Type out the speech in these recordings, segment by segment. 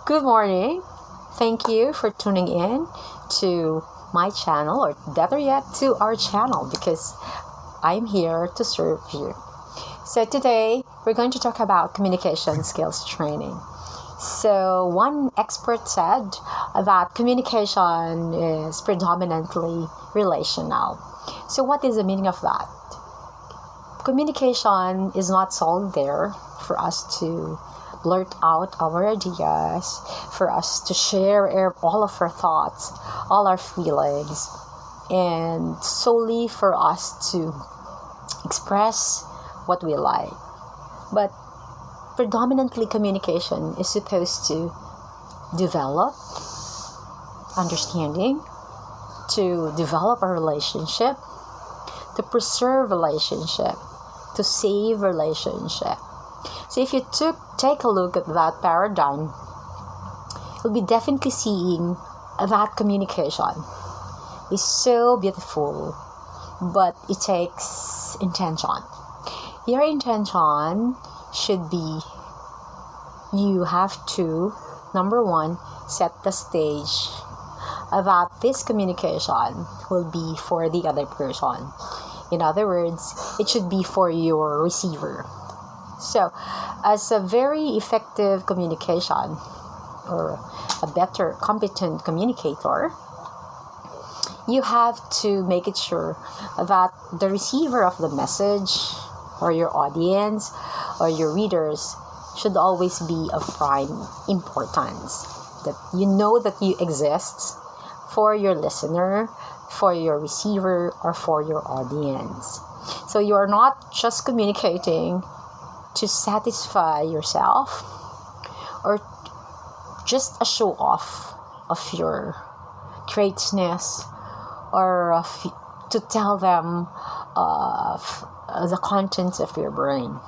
Good morning. Thank you for tuning in to my channel, or better yet, to our channel, because I'm here to serve you. So today, we're going to talk about communication skills training. So one expert said that communication is predominantly relational. So what is the meaning of that? Communication is not solely there for us to blurt out our ideas, for us to share all of our thoughts, all our feelings, and solely for us to express what we like. But predominantly, communication is supposed to develop understanding, to develop a relationship, to preserve relationship, to save relationship. So if you take a look at that paradigm, you'll be definitely seeing that communication is so beautiful, but it takes intention. Your intention should be, you have to, number one, set the stage that this communication will be for the other person. In other words, it should be for your receiver. So, as a very effective communication, or a better competent communicator, you have to make it sure that the receiver of the message, or your audience, or your readers, should always be of prime importance. That you know that you exist for your listener, for your receiver, or for your audience. So you are not just communicating to satisfy yourself, or just a show off of your greatness, or to tell them the contents of your brain.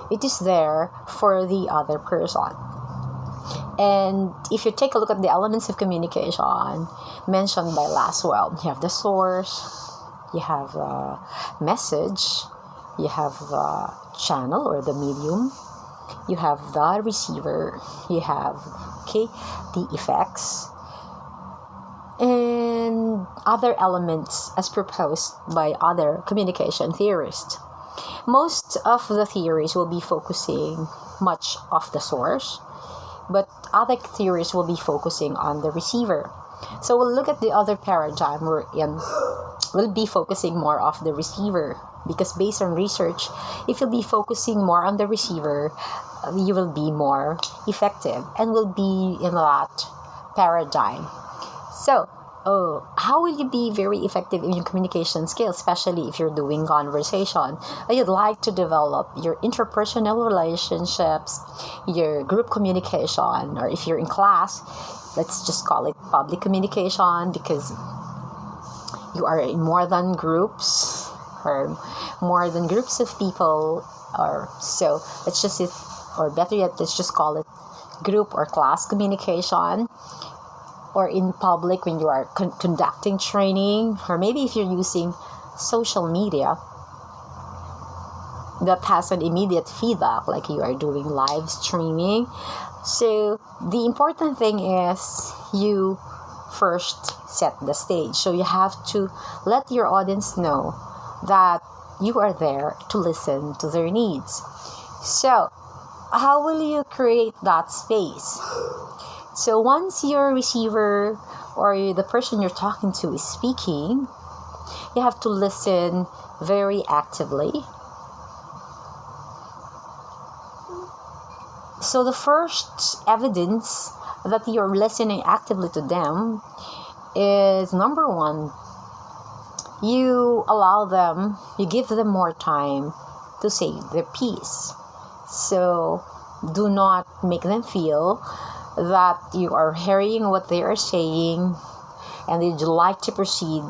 It is there for the other person. And if you take a look at the elements of communication mentioned by Laswell, you have the source, you have the message, you have the channel or the medium, you have the receiver, you have the effects, and other elements as proposed by other communication theorists. Most of the theories will be focusing much of the source, but other theories will be focusing on the receiver. So we'll look at the other paradigm we're in. We'll be focusing more of the receiver, because based on research, if you'll be focusing more on the receiver, you will be more effective and will be in that paradigm. So, how will you be very effective in your communication skills, especially if you're doing conversation? You'd like to develop your interpersonal relationships, your group communication, or if you're in class, let's just call it public communication, because you are in more than groups, or more than groups of people, or so let's just, or better yet, let's just call it group or class communication, or in public when you are conducting training, or maybe if you're using social media that has an immediate feedback, like you are doing live streaming. So the important thing is you first set the stage. So you have to let your audience know that you are there to listen to their needs. So how will you create that space? So once your receiver or the person you're talking to is speaking, you have to listen very actively. So the first evidence that you're listening actively to them is, number one, you give them more time to say their piece. So do not make them feel that you are hearing what they are saying and they'd like to proceed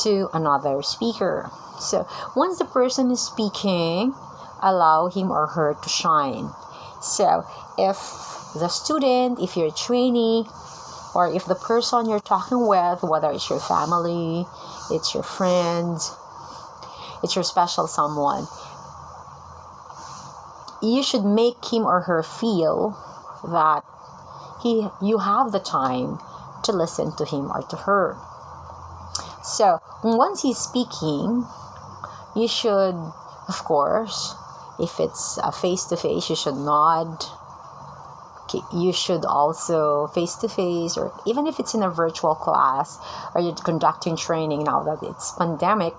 to another speaker. So once the person is speaking, allow him or her to shine. So if the student, if you're a trainee, or if the person you're talking with, whether it's your family, it's your friends, it's your special someone, you should make him or her feel that you have the time to listen to him or to her. So once he's speaking, you should, of course, if it's a face-to-face, you should nod. You should also face-to-face, or even if it's in a virtual class or you're conducting training now that it's pandemic,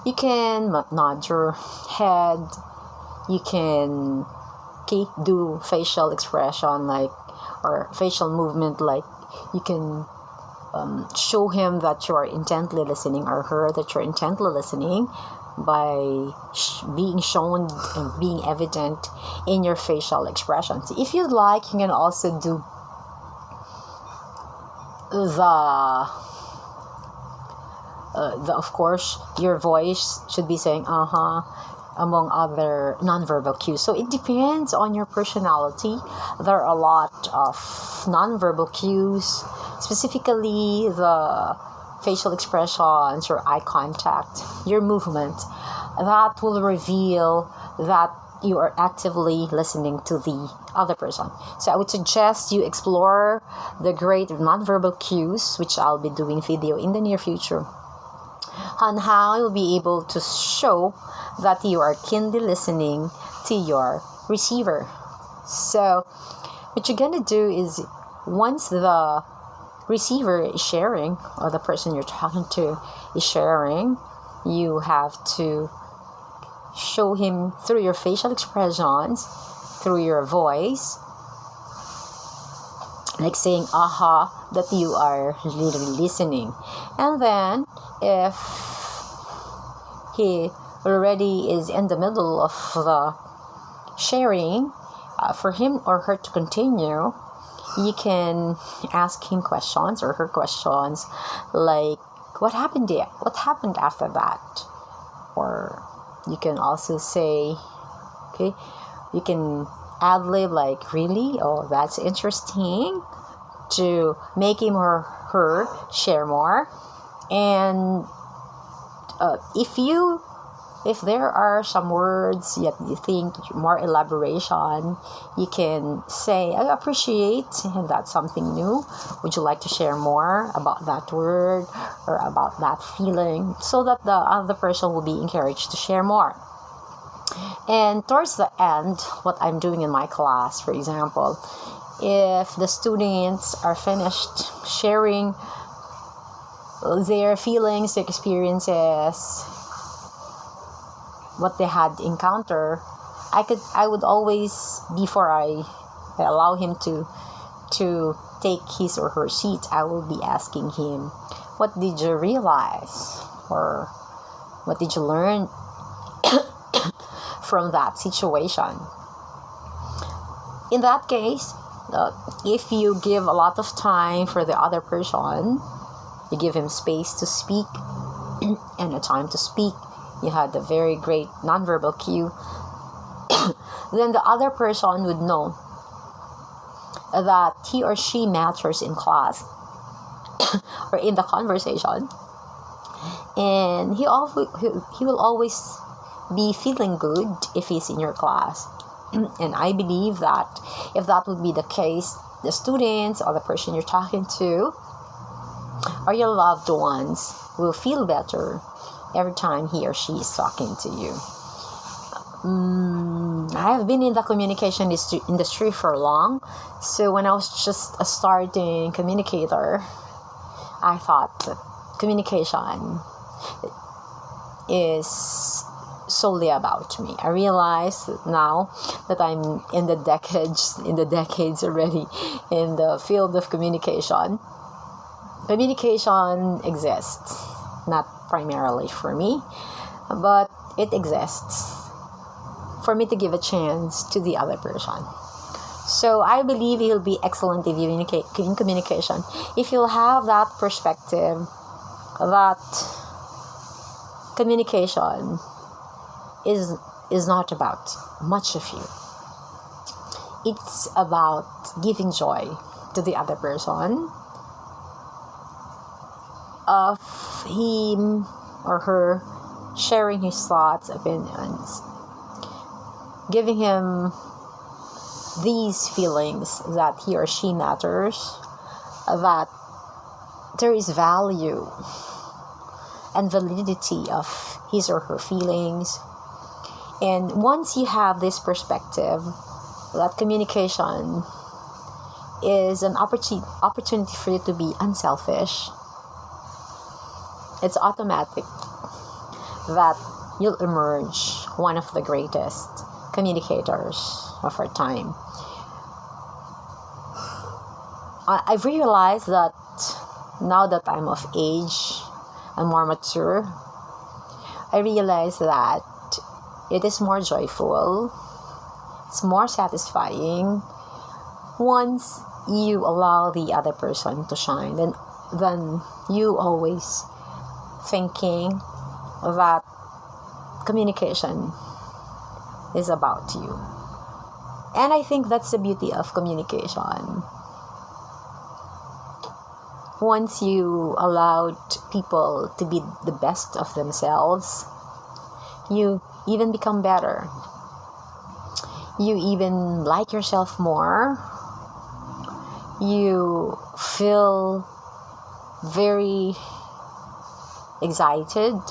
you can nod your head. You can do facial expression or facial movement, like you can show him that you're intently listening, or her that you're intently listening, by being shown and being evident in your facial expressions. If you'd like, you can also do of course, your voice should be saying among other nonverbal cues. So it depends on your personality. There are a lot of nonverbal cues, specifically the facial expressions or eye contact, your movement, that will reveal that you are actively listening to the other person. So I would suggest you explore the great nonverbal cues, which I'll be doing video in the near future, on how you'll be able to show that you are keenly listening to your receiver. So what you're gonna do is, once the receiver is sharing, or the person you're talking to is sharing, you have to show him through your facial expressions, through your voice, like saying that you are literally listening. And then if he already is in the middle of the sharing, for him or her to continue, you can ask him questions or her questions, like, what happened there? What happened after that? Or you can also say, you can ad-lib, like, really? Oh, that's interesting, to make him or her share more. And if there are some words yet you think more elaboration, you can say, I appreciate, and that's something new. Would you like to share more about that word or about that feeling? So that the other person will be encouraged to share more. And towards the end, what I'm doing in my class, for example, if the students are finished sharing their feelings, their experiences, what they had encountered, I would always, before I allow him to take his or her seat, I will be asking him, what did you realize, or what did you learn from that situation? In that case, if you give a lot of time for the other person, you give him space to speak and a time to speak, you had a very great nonverbal cue, then the other person would know that he or she matters in class or in the conversation, and he will always be feeling good if he's in your class. And I believe that if that would be the case, the students or the person you're talking to or your loved ones will feel better every time he or she is talking to you. I have been in the communication industry for long, so when I was just a starting communicator, I thought that communication is solely about me. I realize that now that I'm in the decades already in the field of communication. Communication exists, not primarily for me, but it exists for me to give a chance to the other person. So I believe you'll be excellent if you in communication, if you'll have that perspective that communication is not about much of you. It's about giving joy to the other person, of him or her sharing his thoughts, opinions, giving him these feelings that he or she matters, that there is value and validity of his or her feelings. And once you have this perspective that communication is an opportunity for you to be unselfish, it's automatic that you'll emerge one of the greatest communicators of our time. I've realized that now that I'm of age and more mature, I realize that it is more joyful, it's more satisfying once you allow the other person to shine, then you always thinking that communication is about you. And I think that's the beauty of communication. Once you allowed people to be the best of themselves, you even become better. You even like yourself more. You feel very excited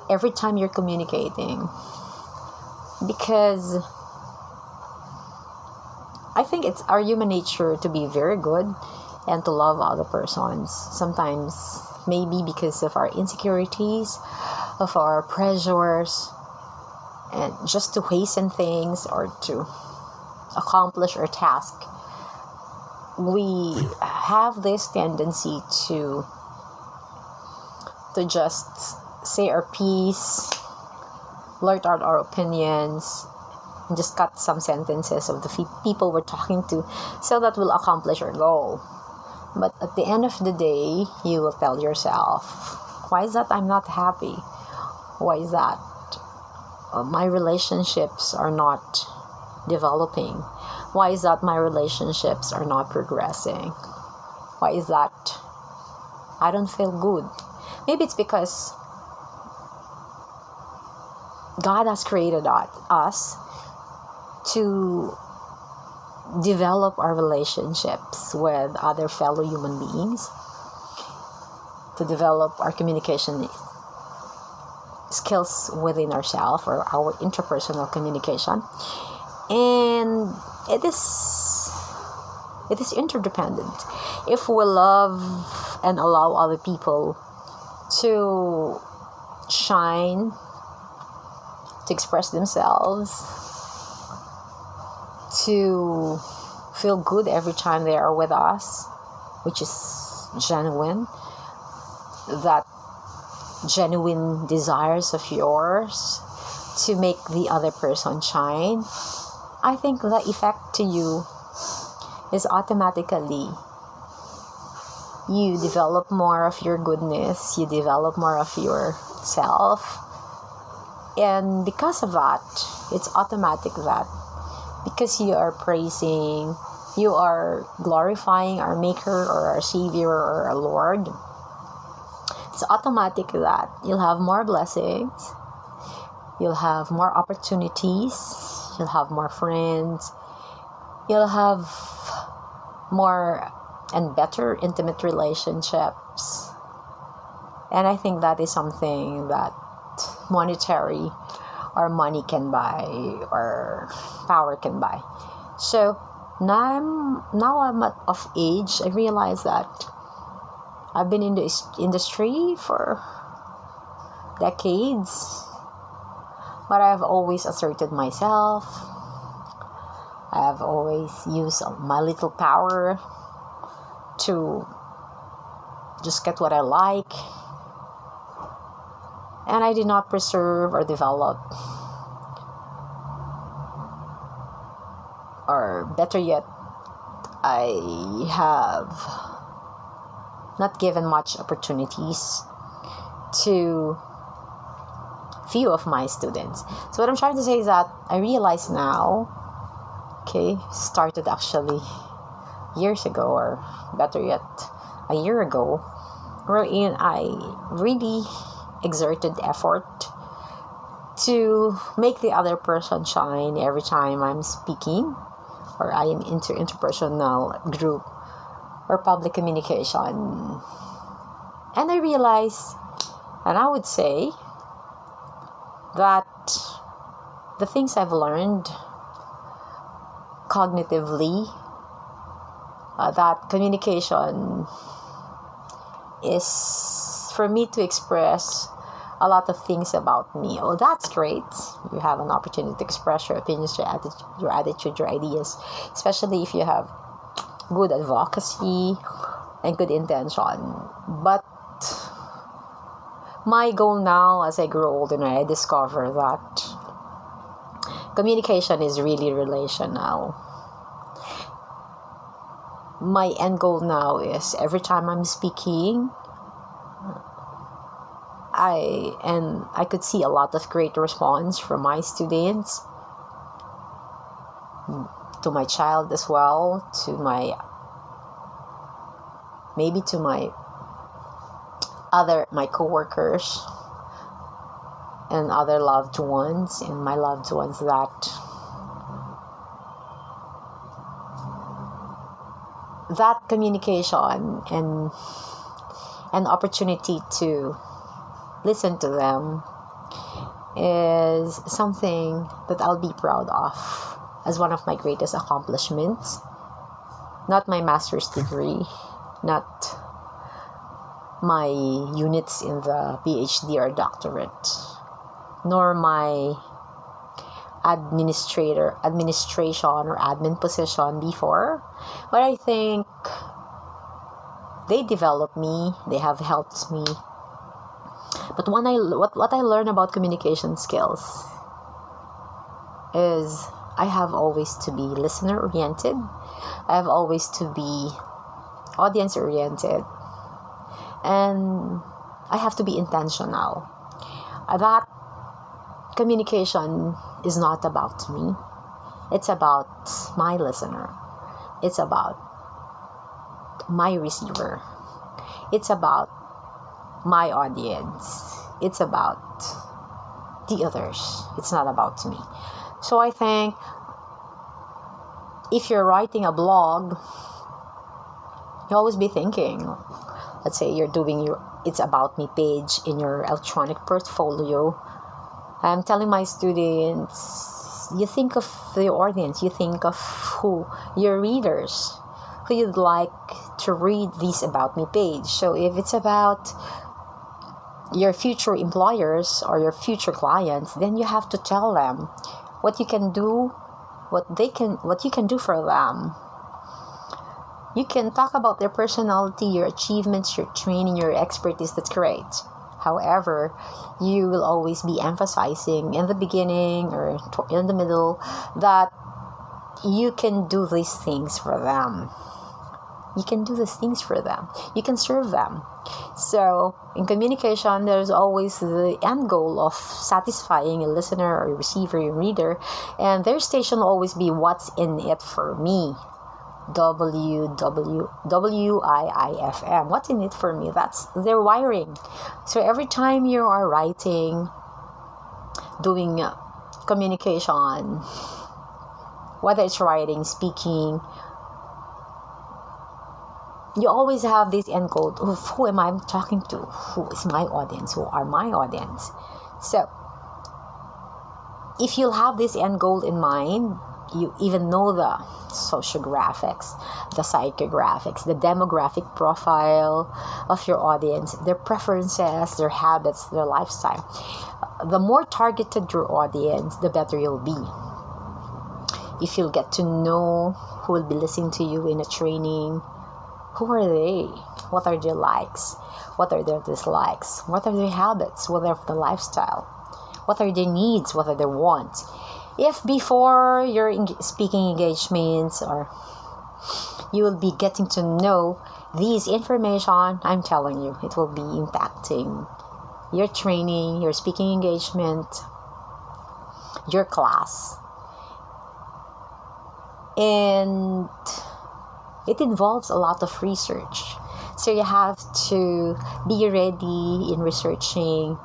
every time you're communicating, because I think it's our human nature to be very good and to love other persons. Sometimes maybe because of our insecurities, of our pressures, and just to hasten things or to accomplish our task, we have this tendency to just say our piece, blurt out our opinions, and just cut some sentences of the people we're talking to so that we'll accomplish our goal. But at the end of the day, you will tell yourself, why is that I'm not happy? Why is that my relationships are not developing? Why is that my relationships are not progressing? Why is that I don't feel good? Maybe it's because God has created us to develop our relationships with other fellow human beings, to develop our communication skills within ourselves, or our interpersonal communication. And it is interdependent. If we love and allow other people to shine, to express themselves, to feel good every time they are with us, which is genuine, that genuine desires of yours to make the other person shine, I think the effect to you is automatically you develop more of your goodness, you develop more of yourself. And because of that, it's automatic that because you are praising, you are glorifying our Maker or our Savior or our Lord, it's automatic that you'll have more blessings, you'll have more opportunities, you'll have more friends, you'll have more and better intimate relationships. And I think that is something that monetary or money can buy or power can buy. So now I'm of age, I realize that I've been in this industry for decades, but I have always asserted myself. I have always used my little power to just get what I like. And I did not preserve or develop, or better yet, I have not given much opportunities to few of my students. So what I'm trying to say is that I realize now, started actually years ago, or better yet, a year ago, wherein I really exerted effort to make the other person shine every time I'm speaking or I am interpersonal group or public communication. And I realize, and I would say that the things I've learned cognitively, that communication is for me to express a lot of things about me. Oh, that's great. You have an opportunity to express your opinions, your attitude, your ideas, especially if you have good advocacy and good intention. But my goal now, as I grow older, and I discover that communication is really relational. My end goal now is every time I'm speaking, I could see a lot of great response from my students, to my child as well, to my coworkers and other loved ones, and my loved ones, that communication and an opportunity to listen to them is something that I'll be proud of as one of my greatest accomplishments. Not my master's degree, not my units in the PhD or doctorate, nor my administration or admin position before, but I think they developed me, they have helped me. But what I learned about communication skills is I have always to be listener oriented, I have always to be audience oriented, and I have to be intentional. That communication is not about me. It's about my listener. It's about my receiver. It's about my audience. It's about the others. It's not about me. So I think if you're writing a blog, you always be thinking, let's say you're doing your It's About Me page in your electronic portfolio. I'm telling my students, you think of the audience, you think of who your readers, who you'd like to read this About Me page. So if it's about your future employers or your future clients, then you have to tell them what you can do, what you can do for them. You can talk about their personality, your achievements, your training, your expertise. That's great. However, you will always be emphasizing in the beginning or in the middle that you can do these things for them. You can do these things for them. You can serve them. So in communication, there's always the end goal of satisfying a listener or a receiver, a reader, and their station will always be what's in it for me. WIIFM. What's in it for me? That's their wiring. So every time you are writing, doing communication, whether it's writing, speaking, you always have this end goal of who am I talking to? Who is my audience? Who are my audience? So if you'll have this end goal in mind, you even know the sociographics, the psychographics, the demographic profile of your audience, their preferences, their habits, their lifestyle. The more targeted your audience, the better you'll be. If you'll get to know who will be listening to you in a training, who are they? What are their likes? What are their dislikes? What are their habits? What are their lifestyle? What are their needs? What are their wants? If before your speaking engagements or you will be getting to know these information, I'm telling you, it will be impacting your training, your speaking engagement, your class. And it involves a lot of research. So you have to be ready in researching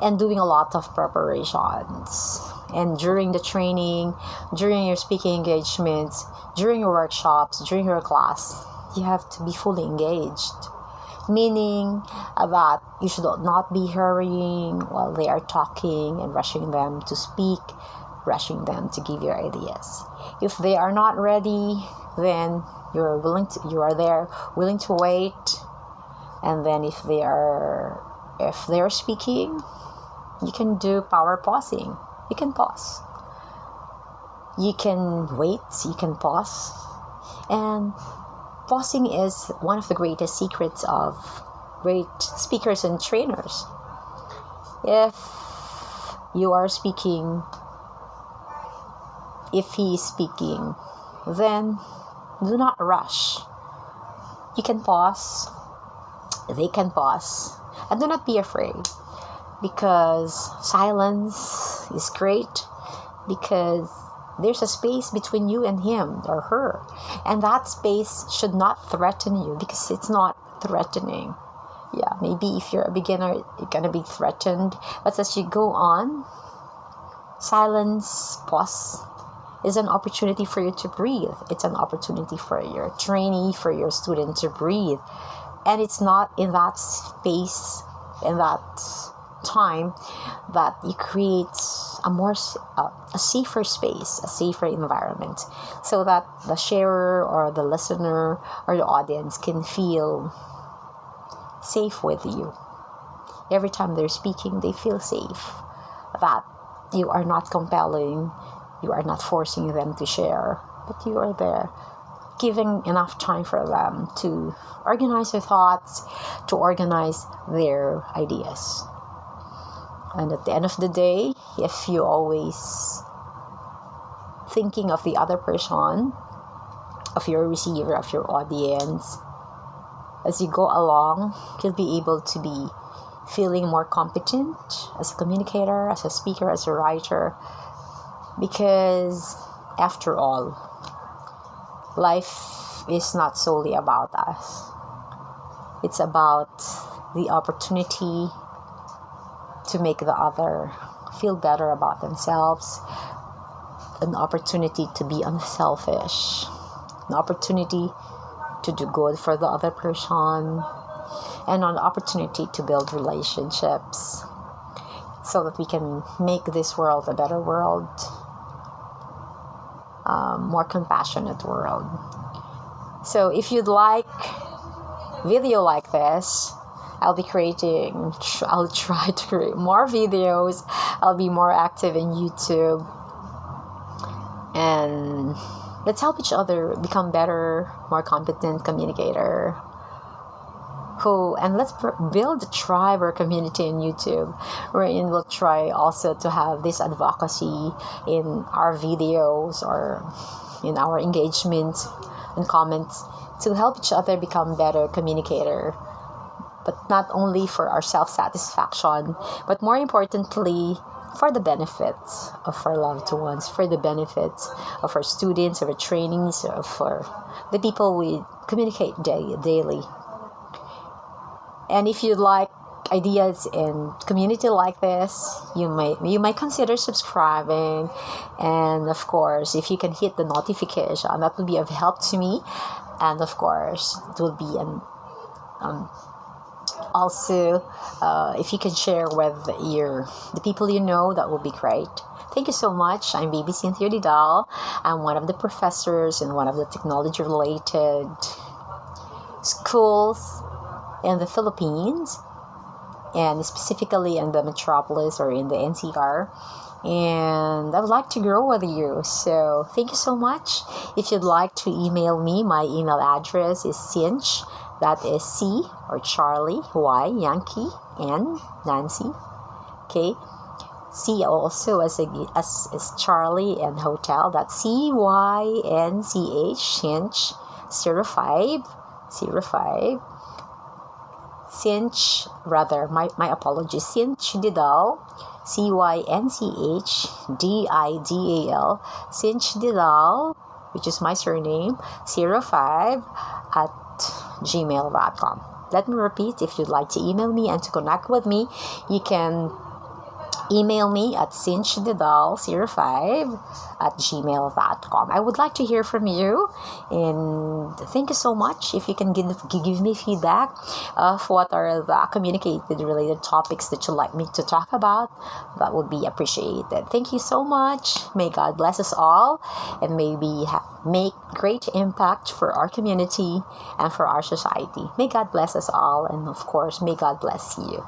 and doing a lot of preparations. And during the training, during your speaking engagements, during your workshops, during your class, you have to be fully engaged. Meaning that you should not be hurrying while they are talking and rushing them to speak, rushing them to give your ideas. If they are not ready, then you are there willing to wait. And then if they are speaking, you can do power pausing. You can pause. You can wait. You can pause. And pausing is one of the greatest secrets of great speakers and trainers. If you are speaking, if he is speaking, then do not rush. You can pause. They can pause. And do not be afraid, because silence is great, because there's a space between you and him or her, and that space should not threaten you, because it's not threatening. Yeah, maybe if you're a beginner, you're gonna be threatened, but as you go on, silence, pause, is an opportunity for you to breathe. It's an opportunity for your trainee, for your student to breathe. And it's not in that space, in that time, that you create a safer space, a safer environment, so that the sharer or the listener or the audience can feel safe with you. Every time they're speaking, they feel safe, that you are not compelling, you are not forcing them to share, but you are there giving enough time for them to organize their thoughts, to organize their ideas. And at the end of the day, if you always thinking of the other person, of your receiver, of your audience, as you go along, you'll be able to be feeling more competent as a communicator, as a speaker, as a writer. Because after all, life is not solely about us. It's about the opportunity to make the other feel better about themselves, an opportunity to be unselfish, an opportunity to do good for the other person, and an opportunity to build relationships so that we can make this world a better world, more compassionate world. So if you'd like video like this, I'll try to create more videos. I'll be more active in YouTube, and let's help each other become better, more competent communicator. And let's build a tribe or community in YouTube, wherein we'll try also to have this advocacy in our videos or in our engagements and comments to help each other become better communicator. But not only for our self-satisfaction, but more importantly, for the benefits of our loved ones, for the benefits of our students, of our trainees, or for the people we communicate daily. And if you'd like ideas in community like this, you might consider subscribing. And of course, if you can hit the notification, that will be of help to me. And of course, it will be also, if you can share with the people you know, that would be great. Thank you so much. I'm Baby Cynthia Didal. I'm one of the professors in one of the technology-related schools in the Philippines, and specifically in the metropolis or in the NCR. And I would like to grow with you. So thank you so much. If you'd like to email me, my email address is cinch, that is C or Charlie, Y, Yankee, N, Nancy, okay, C also as Charlie and Hotel, that's CYNCH, cinch, 05, cinch, rather, my apologies, cinch Didal, CYNCHDIDAL, cinch Didal, which is my surname, 05 at gmail.com. Let me repeat, if you'd like to email me and to connect with me, you can email me at cinchididal05@gmail.com. I would like to hear from you, and thank you so much. If you can give me feedback of what are the communicated related topics that you'd like me to talk about, that would be appreciated. Thank you so much. May God bless us all, and may we make great impact for our community and for our society. May God bless us all, and of course, may God bless you.